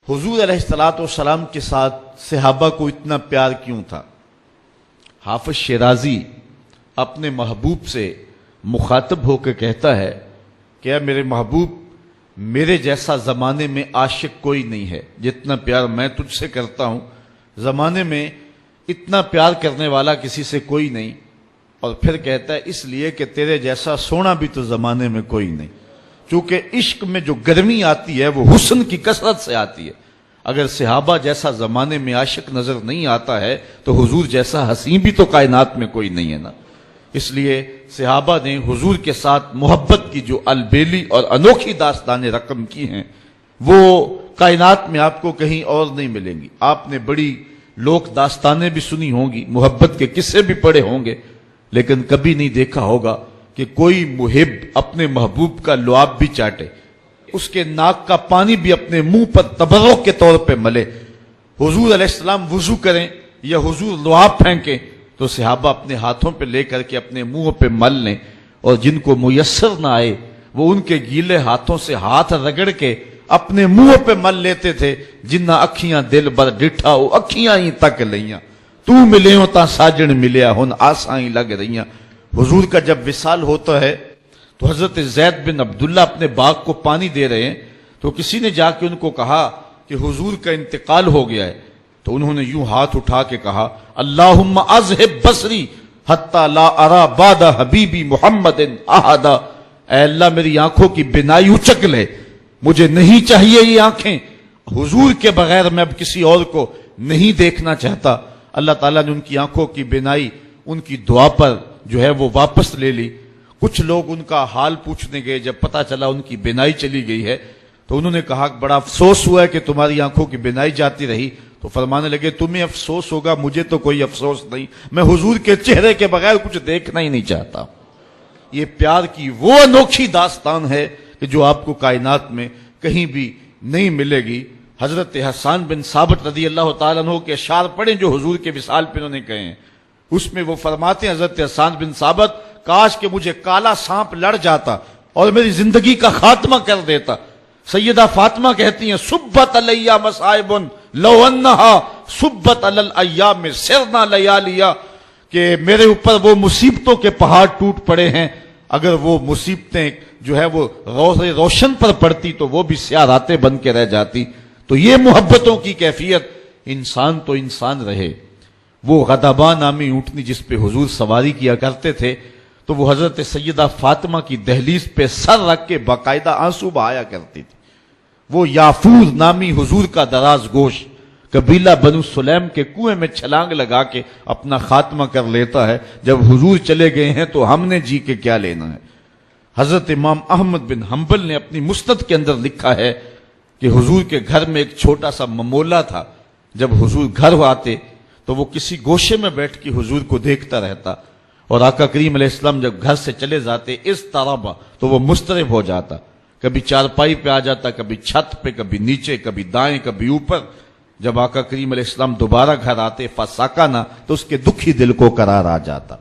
حضور علیہ الصلوۃ والسلام کے ساتھ صحابہ کو اتنا پیار کیوں تھا؟ حافظ شیرازی اپنے محبوب سے مخاطب ہو کے کہتا ہے کہ اے میرے محبوب، میرے جیسا زمانے میں عاشق کوئی نہیں ہے، جتنا پیار میں تجھ سے کرتا ہوں زمانے میں اتنا پیار کرنے والا کسی سے کوئی نہیں۔ اور پھر کہتا ہے اس لیے کہ تیرے جیسا سونا بھی تو زمانے میں کوئی نہیں، چونکہ عشق میں جو گرمی آتی ہے وہ حسن کی کثرت سے آتی ہے۔ اگر صحابہ جیسا زمانے میں عاشق نظر نہیں آتا ہے تو حضور جیسا حسین بھی تو کائنات میں کوئی نہیں ہے نا۔ اس لیے صحابہ نے حضور کے ساتھ محبت کی جو البیلی اور انوکھی داستانیں رقم کی ہیں وہ کائنات میں آپ کو کہیں اور نہیں ملیں گی۔ آپ نے بڑی لوک داستانیں بھی سنی ہوں گی، محبت کے قصے بھی پڑھے ہوں گے، لیکن کبھی نہیں دیکھا ہوگا کہ کوئی محب اپنے محبوب کا لعاب بھی چاٹے، اس کے ناک کا پانی بھی اپنے منہ پر تبرک کے طور پہ ملے۔ حضور علیہ السلام وضو کریں یا حضور لعاب پھینکیں تو صحابہ اپنے ہاتھوں پہ لے کر کے اپنے منہ پہ مل لیں، اور جن کو میسر نہ آئے وہ ان کے گیلے ہاتھوں سے ہاتھ رگڑ کے اپنے منہ پہ مل لیتے تھے۔ جنہ اکھیاں دل بر ڈٹھا او اکھیاں ہی تک لئیاں، تو ملیوں تا ساجن ملیا ہن آساں ہی لگ رہیاں۔ حضور کا جب وصال ہوتا ہے تو حضرت زید بن عبداللہ اپنے باغ کو پانی دے رہے ہیں تو کسی نے جا کے ان کو کہا کہ حضور کا انتقال ہو گیا ہے، تو انہوں نے یوں ہاتھ اٹھا کے کہا اللہم اذہب بصری حتی لا ارا بعد حبیبی محمد احدا، اے اللہ میری آنکھوں کی بینائی اچک لے، مجھے نہیں چاہیے یہ آنکھیں، حضور کے بغیر میں اب کسی اور کو نہیں دیکھنا چاہتا۔ اللہ تعالیٰ نے ان کی آنکھوں کی بینائی ان کی دعا پر جو ہے وہ واپس لے لی۔ کچھ لوگ ان کا حال پوچھنے گئے، جب پتہ چلا ان کی بینائی چلی گئی ہے تو انہوں نے کہا بڑا افسوس ہوا ہے کہ تمہاری آنکھوں کی بینائی جاتی رہی، تو فرمانے لگے تمہیں افسوس ہوگا، مجھے تو کوئی افسوس نہیں، میں حضور کے چہرے کے بغیر کچھ دیکھنا ہی نہیں چاہتا۔ یہ پیار کی وہ انوکھی داستان ہے کہ جو آپ کو کائنات میں کہیں بھی نہیں ملے گی۔ حضرت حسان بن ثابت رضی اللہ تعالیٰ عنہ کے اشعار پڑھیں جو حضور کے وصال پہ انہوں نے کہے ہیں، اس میں وہ فرماتے ہیں حضرت حسان بن ثابت، کاش کہ مجھے کالا سانپ لڑ جاتا اور میری زندگی کا خاتمہ کر دیتا۔ سیدہ فاطمہ کہتی ہیں صبت علیہ مصائب لو انہا صبت علی الایام سرنا لیالیا، کہ میرے اوپر وہ مصیبتوں کے پہاڑ ٹوٹ پڑے ہیں، اگر وہ مصیبتیں جو ہے وہ روشن پر پڑتی تو وہ بھی سیاہ راتیں بن کے رہ جاتی۔ تو یہ محبتوں کی کیفیت، انسان تو انسان رہے۔ وہ غضبہ نامی اونٹنی جس پہ حضور سواری کیا کرتے تھے تو وہ حضرت سیدہ فاطمہ کی دہلیز پہ سر رکھ کے باقاعدہ آنسو بہایا کرتی تھی۔ وہ یافور نامی حضور کا دراز گوش قبیلہ بنو سلیم کے کنویں میں چھلانگ لگا کے اپنا خاتمہ کر لیتا ہے، جب حضور چلے گئے ہیں تو ہم نے جی کے کیا لینا ہے۔ حضرت امام احمد بن حنبل نے اپنی مسند کے اندر لکھا ہے کہ حضور کے گھر میں ایک چھوٹا سا ممولا تھا، جب حضور گھر آتے تو وہ کسی گوشے میں بیٹھ کے حضور کو دیکھتا رہتا، اور آقا کریم علیہ السلام جب گھر سے چلے جاتے اس طرح تو وہ مضطرب ہو جاتا، کبھی چارپائی پہ آ جاتا، کبھی چھت پہ، کبھی نیچے، کبھی دائیں، کبھی اوپر۔ جب آقا کریم علیہ السلام دوبارہ گھر آتے فساکانہ تو اس کے دکھی دل کو قرار آ جاتا۔